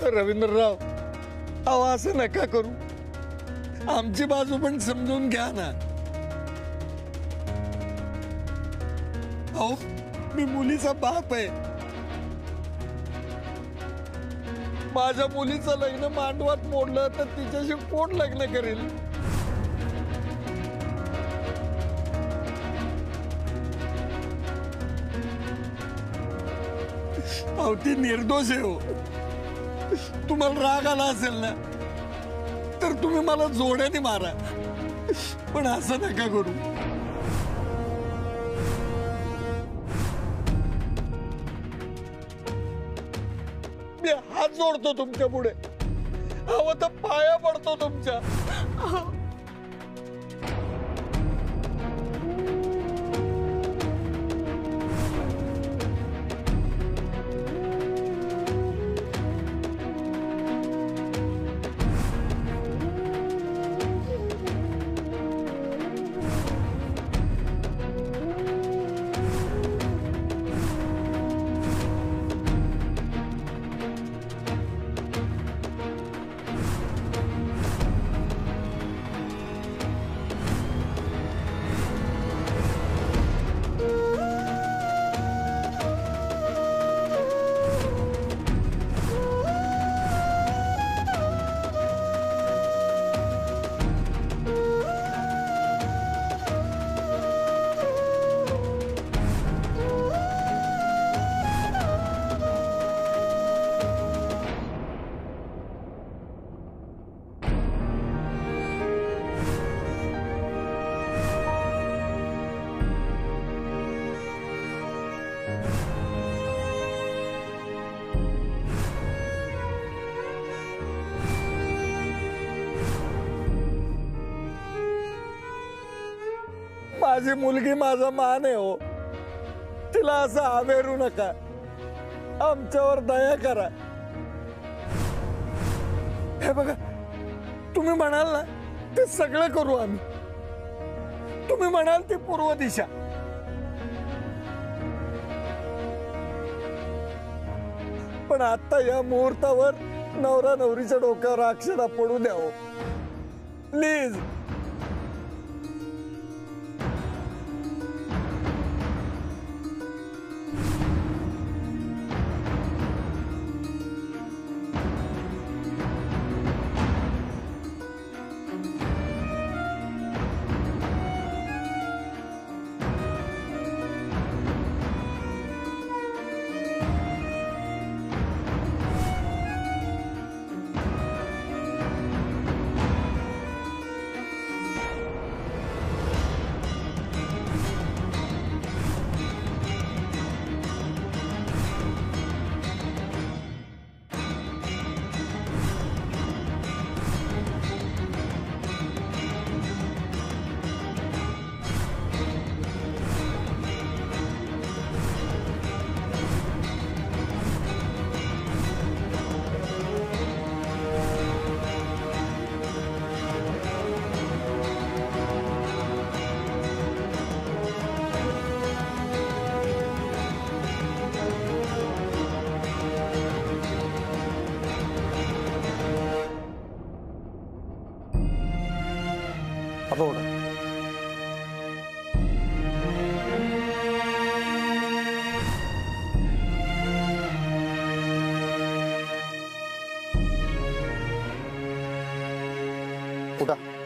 रवींद्रराव, अहो असं नका करू, आमची बाजू पण समजून घ्या ना. अहो मी मुलीचा बाप आहे. माझ्या मुलीचं लग्न मांडवात मोडलं तर तिच्याशी कोण लग्न करेल? अहो ती निर्दोष आहे हो. तुम्हाला राग आला असेल ना तर तुम्ही मला जोड्याने मारा, पण असं नका करू. मी हात जोडतो तुमच्या पुढे, हवं तर पाया पडतो तुमच्या. माझी मुलगी माझा मान आहे हो, तिला असं आवेरू नका. आमच्यावर दया करा. हे बघा, तुम्ही म्हणाल ना ते सगळं करू आम्ही. तुम्ही म्हणाल ती पूर्व दिशा. पण आता या मुहूर्तावर नवरा नवरीच्या डोक्यावर अक्षरा पडू द्यावं प्लीज.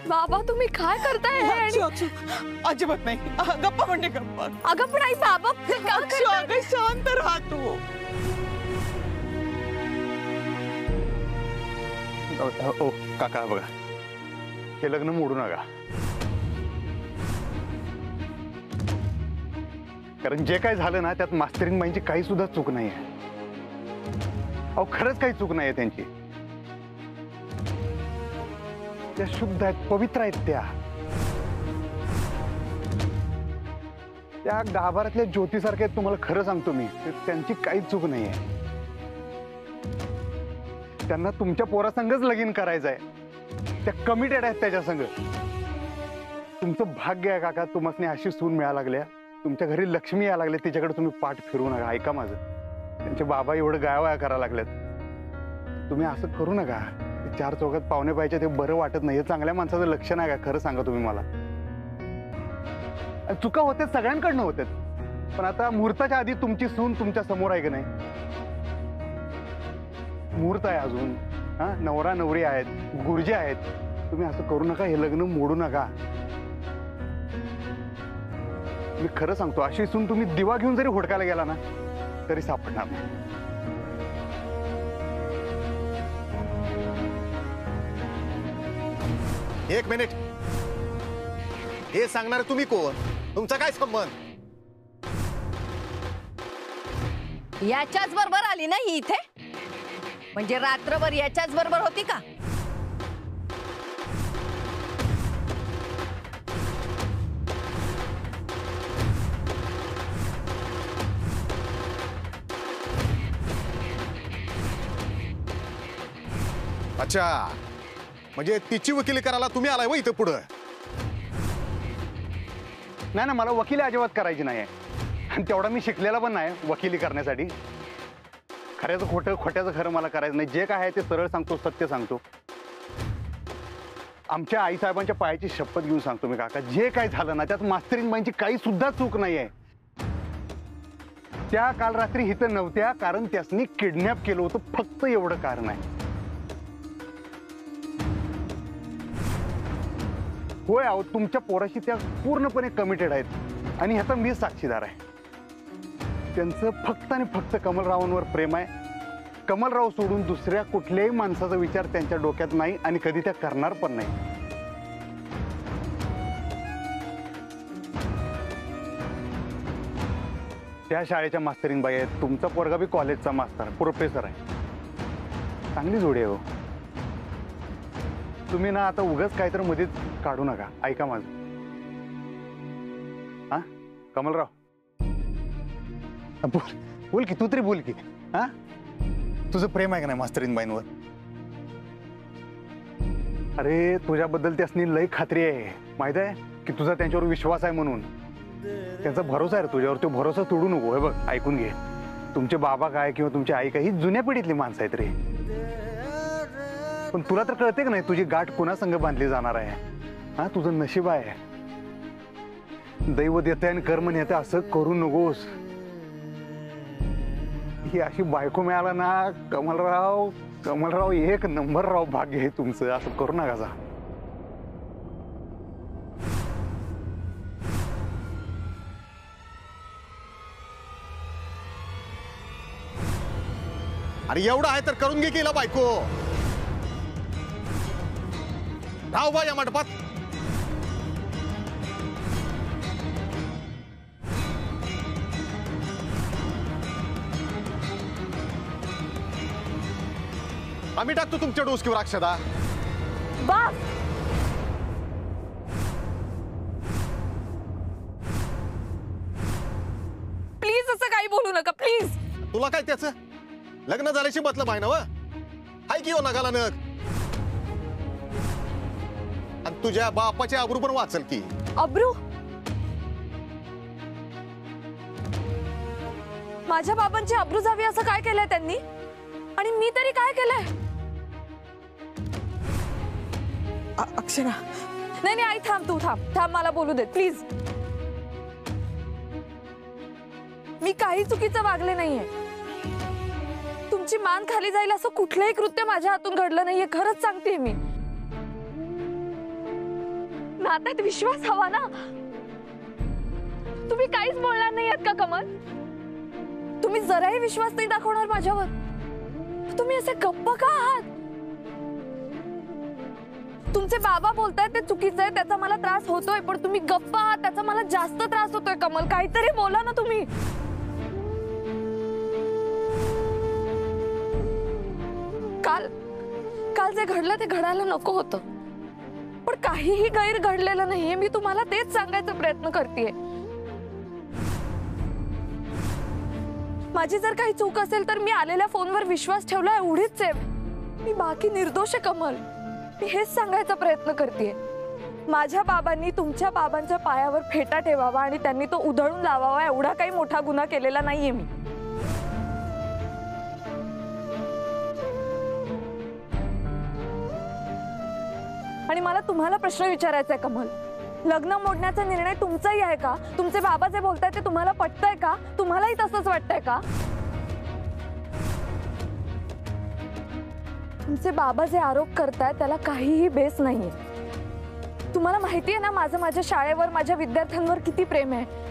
बाबा तुम्ही काय करताय? अजिबात नाही, गप्पा म्हणजे गप्पा. अगं पण आई बाबा अगं शांत राहा तू. ओ काका बघा, हे लग्न मोडू नका. कारण जे काय झालं ना त्यात मास्टरिंग बाईंची काही सुद्धा चूक नाही आहे. अहो खरंच काही चूक नाही आहे त्यांची. त्या शुद्ध आहेत, पवित्र आहेत. त्या गाभारातल्या ज्योतीसारख्या आहेत. तुम्हाला खरं सांगतो मी, त्यांची काहीच चूक नाही आहे. त्यांना तुमच्या पोरासंगच लगीन करायचं आहे. त्या कमिटेड आहेत त्याच्या संग. तुमचं भाग्य आहे काका, तुम्हासनी अशी सून मिळायला लागल्या. तुमच्या घरी लक्ष्मी यायला लागले, तिच्याकडे तुम्ही पाठ फिरू नका. ऐका माझं, त्यांचे बाबा एवढं गायवाया करायला लागल्यात. तुम्ही असं करू नका. ते चार चौकात पाहुणे पाहिजे ते बरं वाटत नाही. हे चांगल्या माणसाचं लक्षण आहे का? खरं सांगा तुम्ही मला. चुका होते सगळ्यांकडनं होते, पण आता मुहूर्ताच्या आधी तुमची सून तुमच्या समोर आहे की नाही? मुहूर्त आहे अजून, हा नवरा नवरी आहेत, गुरुजी आहेत. तुम्ही असं करू नका, हे लग्न मोडू नका. मी खरं सांगतो, अशी सून तुम्ही दिवा घेऊन जरी हुडकायला गेला ना तरी सापडणार नाही. एक मिनिट, हे सांगणार तुम्ही कोण? तुमचा काय संबंध? याच्याच बरोबर आली ना ही इथे? म्हणजे रात्रभर याच्याच बरोबर होती का? अच्छा, म्हणजे तिची वकिली करायला तुम्ही आलाय व इथं पुढं? नाही ना, मला वकिली अजिबात करायची नाही आहे. आणि तेवढा मी शिकलेला पण नाही वकिली करण्यासाठी. खऱ्याचं खोटं, खोट्याचं खरं मला करायचं नाही. जे काय आहे ते सरळ सांगतो, सत्य सांगतो. आमच्या आईसाहेबांच्या पायाची शपथ घेऊन सांगतो मी काका, जे काय झालं ना त्यात मास्तरीनबाईंची काही सुद्धा चूक नाही आहे. त्या काल रात्री इथं नव्हत्या कारण त्यासनी किडनॅप केलं होतं, फक्त एवढं कारण आहे. होय आहो, तुमच्या पोराशी त्या पूर्णपणे कमिटेड आहेत आणि ह्याचा मी साक्षीदार आहे. त्यांचं फक्त आणि फक्त कमलरावांवर प्रेम आहे. कमलराव सोडून दुसऱ्या कुठल्याही माणसाचा विचार त्यांच्या डोक्यात नाही आणि कधी त्या करणार पण नाही. त्या शाळेच्या मास्तरीनबाई आहेत. तुमचा पोरगा बी कॉलेजचा मास्तर प्रोफेसर आहे. चांगली जोडी आहे हो. तुम्ही ना आता उगाच काहीतरी मध्येच काढू नका. ऐका माझं. हा कमलराव, बोल बोल की, तू तरी बोल की. हा तुझं प्रेम आहे का नाही मास्तरीनबाईंवर? अरे तुझ्याबद्दल त्यासनी लई खात्री आहे, माहित आहे की तुझा त्यांच्यावर विश्वास आहे म्हणून. त्यांचा भरोसा आहे रे तुझ्यावर. तो भरोसा तोडू नको. हे बघ, ऐकून घे. तुमचे बाबा काय किंवा तुमची आई काय ही जुन्या पिढीतली माणसं आहेत रे. पण तुला तर कळते का नाही तुझी गाठ कुणासंग बांधली जाणार आहे? हा तुझं नशीब आहे. दैव देते आणि कर्म नेते, असं करू नकोस. ही अशी बायको मिळाला ना कमलराव, कमलराव एक नंबर राव, भाग्य आहे तुमचं. असं करू नका जा. अरे एवढं आहे तर करून घे केला बायको. राव बा या मंडपात. आम्ही टाकतो तुमच्या डोसकीवर अक्षदा. बाप, प्लीज असं काही बोलू नका प्लीज. तुला काय त्याचं? लग्न झाल्याशी मतलब आहे ना व? हाय की हो नगाला नग. आणि तुझ्या बापाचे आबरू पण वाचल की. अब्रू, माझ्या बाबांची अब्रू जावी असं काय केलंय त्यांनी? आणि मी तरी काय केलंय? अक्षरा, नाही नाही आई, थांब, तू थांब थांब, मला बोलू दे प्लीज. मी काही चुकीचं वागले नाहीये. तुमची मान खाली जाईल असं कुठलंही कृत्य माझ्या हातून घडलं नाहीये. खरंच सांगते मी. नात्यात विश्वास हवा ना. तुम्ही काहीच बोलणार नाही आहेत का कमल? तुम्ही जराही विश्वास नाही दाखवणार माझ्यावर? तुम्ही असे गप्प का आहात? तुमचे बाबा बोलतायत ते चुकीचं आहे, त्याचा मला त्रास होतोय, पण तुम्ही गप्प आहात त्याचा मला जास्त त्रास होतोय. कमल, काहीतरी बोला ना तुम्ही. काल काल जे घडलं ते घडायला नको होतं, पण काहीही गैर घडलेलं नाहीये. मी तुम्हाला तेच सांगायचा प्रयत्न करतेय. माझी जर काही चूक असेल तर मी आलेल्या फोनवर विश्वास ठेवला एवढीच आहे. मी बाकी निर्दोष आहे कमल. मी हेच सांगायचा प्रयत्न करतेय. माझ्या बाबांनी तुमच्या बाबांच्या पायावर फेटा ठेवावा आणि त्यांनी तो उधळून लावावा एवढा काही मोठा गुन्हा केलेला नाहीये मी. आणि मला तुम्हाला प्रश्न विचारायचा आहे कमल, लग्न मोडण्याचा निर्णय तुमचाही आहे का? तुमचे बाबा जे बोलताय ते तुम्हाला पटतंय का? तुम्हालाही तसंच वाटतंय का? तुमचे बाबा जे आरोप करतायत त्याला काहीही बेस नाहीये. तुम्हाला माहिती आहे ना माझं माझ्या शाळेवर, माझ्या विद्यार्थ्यांवर किती प्रेम आहे.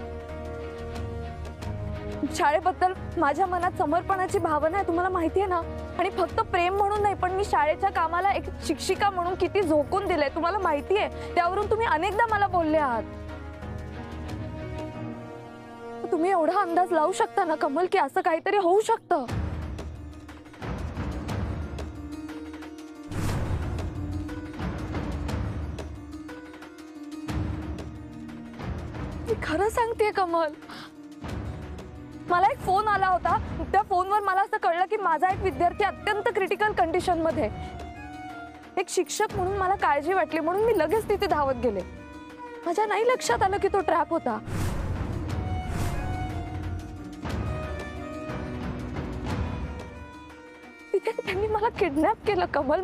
शाळेबद्दल माझ्या मनात समर्पणाची भावना आहे, तुम्हाला माहिती आहे ना. आणि फक्त प्रेम म्हणून नाही, पण मी शाळेच्या कामाला एक शिक्षिका म्हणून किती झोकून दिले तुम्हाला माहिती आहे. त्यावरून तुम्ही अनेकदा मला बोलले आहात. तुम्ही एवढा अंदाज लावू शकता ना कमल की असं काहीतरी होऊ शकतं. मी खरं सांगतेय कमल, मला एक फोन आला होता. त्या फोनवर मला असं कळलं की माझा एक विद्यार्थी अत्यंत क्रिटिकल कंडिशन मध्ये. एक शिक्षक म्हणून मला काळजी वाटली म्हणून मी लगेच तिथे धावत गेले. माझ्या नाही लक्षात आलं की तो ट्रॅप होता. तिथे त्यांनी मला किडनॅप केलं कमल,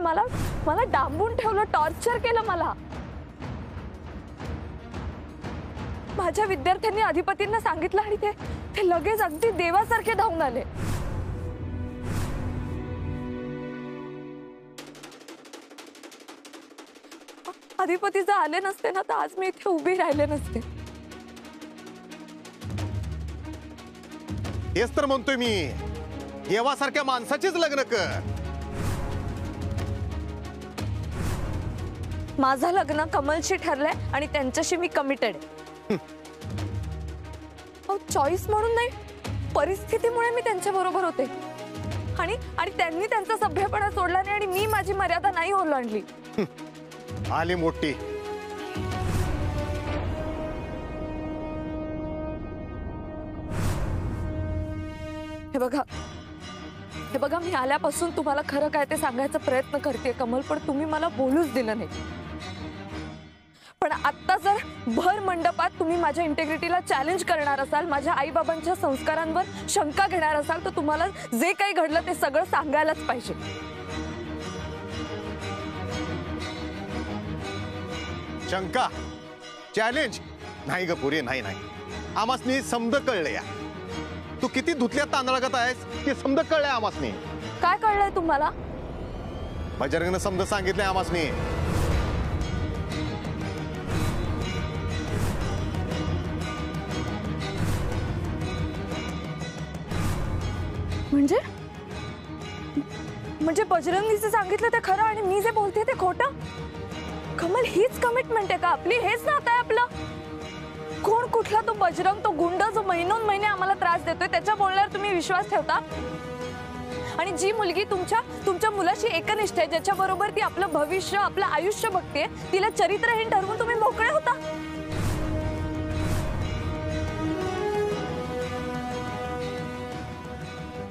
मला डांबून ठेवलं, टॉर्चर केलं मला. माझ्या विद्यार्थ्यांनी अधिपतींना सांगितलं आणि ते लगेच अगदी देवासारखे धावून आले. अधिपती जर आले नसते ना तर आज मी इथे उभी राहिले नसते. तेच तर म्हणतोय मी, देवासारख्या माणसाचीच लग्न कर. माझं लग्न कमलशी ठरलंय आणि त्यांच्याशी मी कमिटेड. चॉईस म्हणून नाही, परिस्थितीमुळे मी त्यांच्या बरोबर होते. आणि त्यांनी त्यांचा सभ्यपणा सोडला नाही आणि मी माझी मर्यादा नाही ओलांडली. आली मोठी. हे बघा मी आल्यापासून तुम्हाला खरं काय ते सांगायचा प्रयत्न करते कमल, पण तुम्ही मला बोलूच दिलं नाही. पण आता जर भर मंडपात तुम्ही माझ्या इंटेग्रिटीला चॅलेंज करणार असाल, माझ्या आई बाबांच्या संस्कारांवर शंका घेणार असाल, तर तुम्हाला जे काही घडलं ते सगळं सांगायलाच पाहिजे. शंका, चॅलेंज नाही ग पुरे, नाही नाही. आमासनी समज कळलं या. तू किती धुतल्या तांदळागत आहेस ते समज कळलंय आमासनी. काय कळलंय तुम्हाला? बजरंगनं समज सांगितलंय आमासनी. म्हणजे बजरंगीचे सांगितलं ते खरं आणि मी जे बोलते ते खोटं? कमल, हीच कमिटमेंट आहे का आपली? हेच नातं आहे आपलं? कोण कुठला तो बजरंग, तो गुंड जो महिनोन महिने आम्हाला त्रास देतोय, त्याच्या बोलण्यावर तुम्ही विश्वास ठेवता? आणि जी मुलगी तुमच्या मुलाशी एकनिष्ठ आहे, ज्याच्या बरोबर ती आपलं भविष्य, आपलं आयुष्य बघते, तिला चरित्रहीन ठरवून तुम्ही मोकळे होता?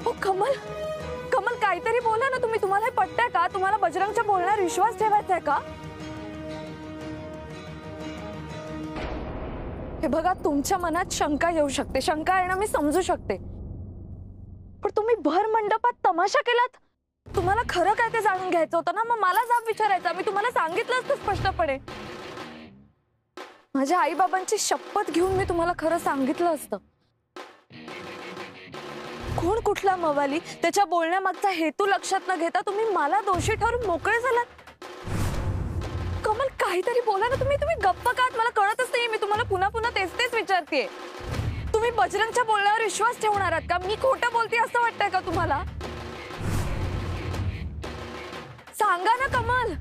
ओ कमल, काहीतरी बोला ना तुम्ही. तुम्हाला हे पटतंय का? तुम्हाला बजरंगच्या बोलण्यावर विश्वास ठेवायचा आहे का? हे बघा, तुमच्या मनात शंका येऊ शकते, शंका येणं मी समजू शकते, पण तुम्ही भर मंडपात तमाशा केलात. तुम्हाला खरं काय ते जाणून घ्यायचं होतं ना, मग मला जाब विचारायचा. मी तुम्हाला सांगितलं असतं स्पष्टपणे. माझ्या आई बाबांची शपथ घेऊन मी तुम्हाला खरं सांगितलं असतं. कोण कुठला मवाली, त्याच्या बोलण्यामागचा हेतू लक्षात न घेता तुम्ही मला दोषी ठरवून मोकळे झालात. कमल, काहीतरी बोला ना तुम्ही. गप्प का? मला कळतच नाही. मी तुम्हाला पुन्हा पुन्हा तेच विचारतेय. तुम्ही बजरंगच्या बोलण्यावर विश्वास ठेवणार आहात का? मी खोटं बोलते असं वाटतंय का तुम्हाला? सांगा ना कमल,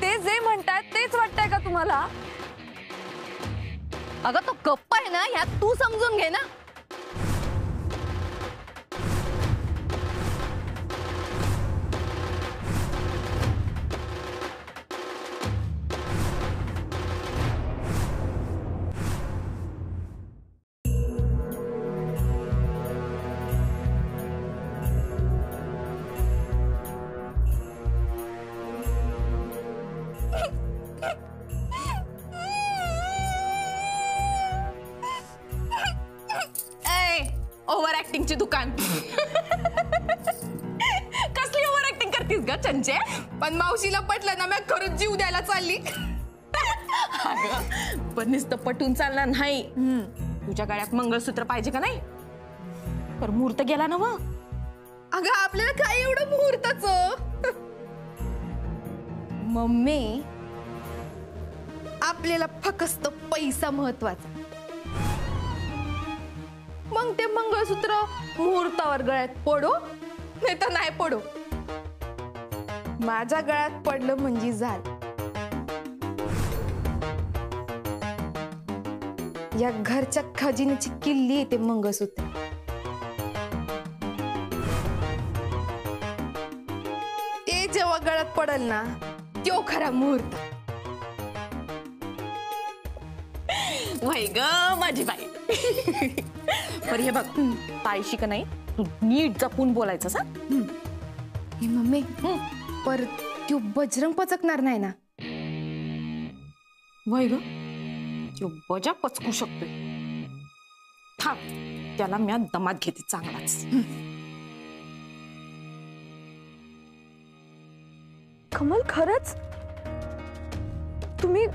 ते जे म्हणतायत तेच वाटतंय का तुम्हाला? अगं तो गप्पा आहे ना, ह्यात तू समजून घे ना. ओव्हर ऍक्टिंगची दुकान. कसली ओव्हर ऍक्टिंग करते करतीस ग चंचे? पण मावशीला पटलं ना, मी खरंच जीव द्यायला चालली. अगं पण नुसतं पटून चालणार नाही. तुझ्या गळ्यात मंगळसूत्र पाहिजे का नाही? पर मुहूर्त गेला ना व. अगं आपल्याला काय एवढं मुहूर्ताचं? मम्मी, आपल्याला फक्त पैसा महत्वाचा. मग ते मंगळसूत्र मुहूर्तावर गळ्यात पडो नाही तर नाही पडो, माझ्या गळ्यात पडलं म्हणजे झालं. या घरच्या खजिन्याची किल्ली आहे ते मंगळसूत्र. ते जेव्हा गळ्यात पडल ना, तो खरा मुहूर्त. वय ग माझी बाई. पर हे बघ, ताईशी का नाही तू नीट जपून बोलायचं सा. हे मम्मी, पर तो बजरंग पचकणार नाही ना? वय ग, तो बजा पचकू शकतोय. थांब, त्याला मी दमात घेते चांगलाच. कमल, खरंच तुम्ही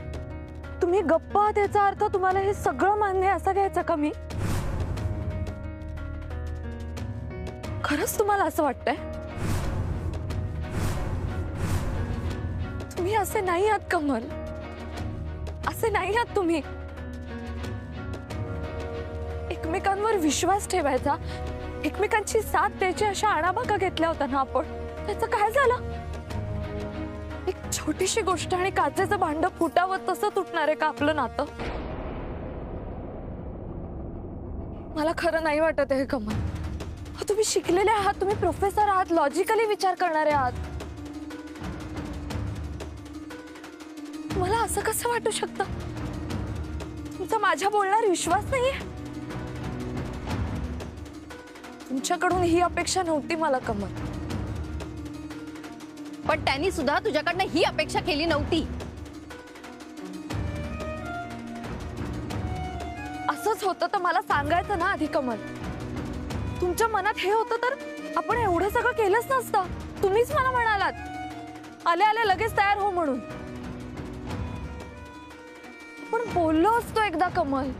तुम्ही गप्पा, त्याचा अर्थ तुम्हाला हे सगळं मान्य असं घ्यायचं का? मी खरंच तुम्हाला असं वाटतंय? तुम्ही असे नाही आहात कमल, असे नाही आहात तुम्ही. एकमेकांवर विश्वास ठेवायचा, एकमेकांची साथ द्यायची अशा आणाभाका घेतल्या होत्या ना आपण, त्याचं काय झालं? एक छोटीशी गोष्ट आणि काचेचं भांड फुटावं तसं तुटणार आहे का आपलं नातं? मला खरं नाही वाटत आहे कमल. तुम्ही शिकलेले आहात, तुम्ही प्रोफेसर आहात, लॉजिकली विचार करणारे आहात. मला असं कसं वाटू शकतं? तुमचा माझ्या बोलण्यावर विश्वास नाहीये? तुमच्याकडून ही अपेक्षा नव्हती मला कमल. पण त्यांनी सुद्धा तुझ्याकडनं ही अपेक्षा केली नव्हती. असंच होतं तर मला सांगायचं ना आधी कमल. तुमच्या मनात हे होतं तर आपण एवढं सगळं केलंच नसतं. तुम्हीच मला म्हणालात आले आले लगेच तयार हो म्हणून. पण बोललो असतो एकदा कमल.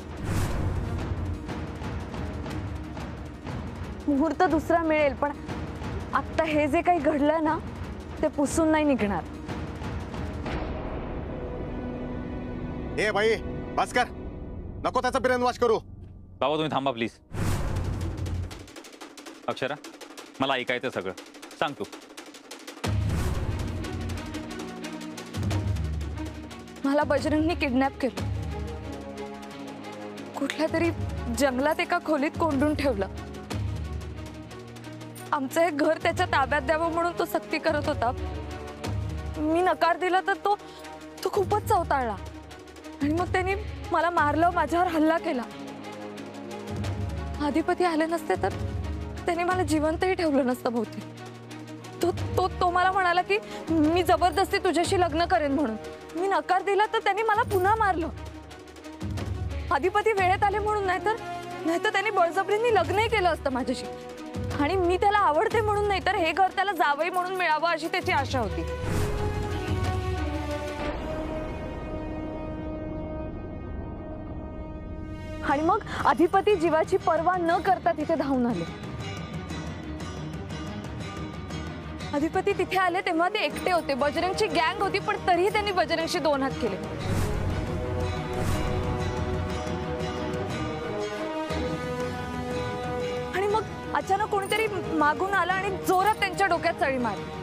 मुहूर्त दुसरा मिळेल, पण आता हे जे काही घडलंय ना, ते पुसून नाही निघणार. ए बाई, बस कर, नको त्याचा ब्रेनवॉश करू. बाबा तुम्ही थांबा प्लीज. अक्षरा, मला ऐकायचं सगळं, सांग तू. मला बजरंगने किडनॅप केलं, कुठल्या तरी जंगलात एका खोलीत कोंडून ठेवलं. आमचं एक घर त्याच्या ताब्यात द्यावं म्हणून तो सक्ती करत होता. मी नकार दिला तर तो खूपच चवताळला आणि मग त्यांनी मला मारलं, माझ्यावर हल्ला केला. अधिपती आले नसते तर त्याने मला जिवंतही ठेवलं नसतं बहुतेक. तो मला म्हणाला की मी जबरदस्ती तुझ्याशी लग्न करेन म्हणून. मी नकार दिला तर त्यांनी मला पुन्हा मारलं. अधिपती वेळेत आले म्हणून, नाहीतर त्यांनी बळजबरीने लग्नही केलं असतं माझ्याशी. आणि मी त्याला आवडते म्हणून, नाही तर हे घर त्याला जावई म्हणून मिळावं अशी त्याची आशा होती. आणि मग अधिपती जीवाची पर्वा न करता तिथे धावून आले. अधिपती तिथे आले तेव्हा ते एकटे होते. बजरंगची गँग होती, पण तरीही त्यांनी बजरंगशी 2 हात केले. आणि मग अचानक कोणीतरी मागून आला आणि जोरात त्यांच्या डोक्यात चढी मारली.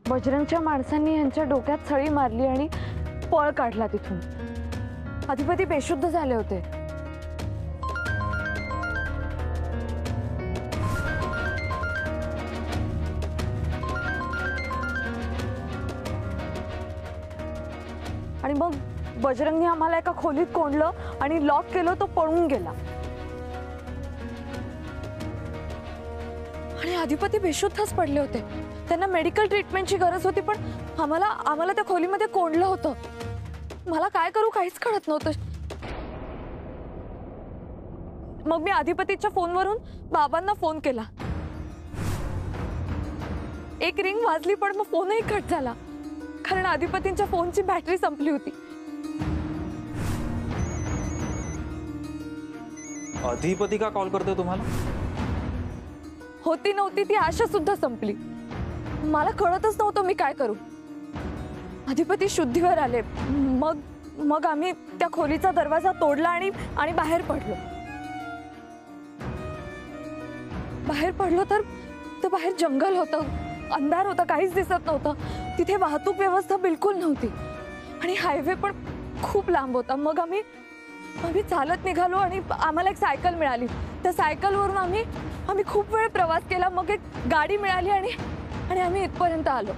बजरंगच्या माणसांनी यांच्या डोक्यात छडी मारली आणि पळ काढला तिथून. अधिपती बेशुद्ध झाले होते. आणि मग बजरंगने आम्हाला एका खोलीत कोंडलं, आणि लॉक केलं तो पळून गेला. आणि अधिपती बेशुद्धच पडले होते. त्यांना मेडिकल ट्रीटमेंटची गरज होती, पण आम्हाला त्या खोलीमध्ये कोंडलं होतं. मला काय करू काहीच कळत नव्हतं. मग मी अधिपतीच्या फोनवरून बाबांना फोन केला. एक रिंग वाजली, पण मग फोनही कट झाला, कारण अधिपतींच्या फोनची बॅटरी संपली होती. अधिपती का कॉल करतोय तुम्हाला? होती नव्हती ती आशा सुद्धा संपली. मला कळतच नव्हतं मी काय करू. अधिपती शुद्धीवर आले. मग आम्ही त्या खोलीचा दरवाजा तोडला आणि बाहेर पडलो. तर बाहेर जंगल होतं, अंधार होता, काहीच दिसत नव्हतं. तिथे वाहतूक व्यवस्था बिलकुल नव्हती आणि हायवे पण खूप लांब होता. मग आम्ही चालत निघालो आणि आम्हाला एक सायकल मिळाली. त्या सायकलवरून आम्ही खूप वेळ प्रवास केला. मग एक गाडी मिळाली आणि आम्ही इथपर्यंत आलो.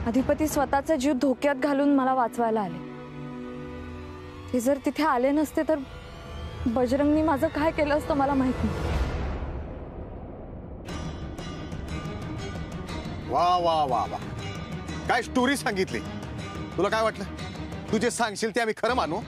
अधिपती स्वतःचा जीव धोक्यात घालून मला वाचवायला आले. ते जर तिथे आले नसते तर बजरंगनी माझं काय केलं असतं मला माहित नाही. वा वा वा वा, काय स्टोरी सांगितली. तुला काय वाटलं? तू जे सांगशील ते आम्ही खरं मानू?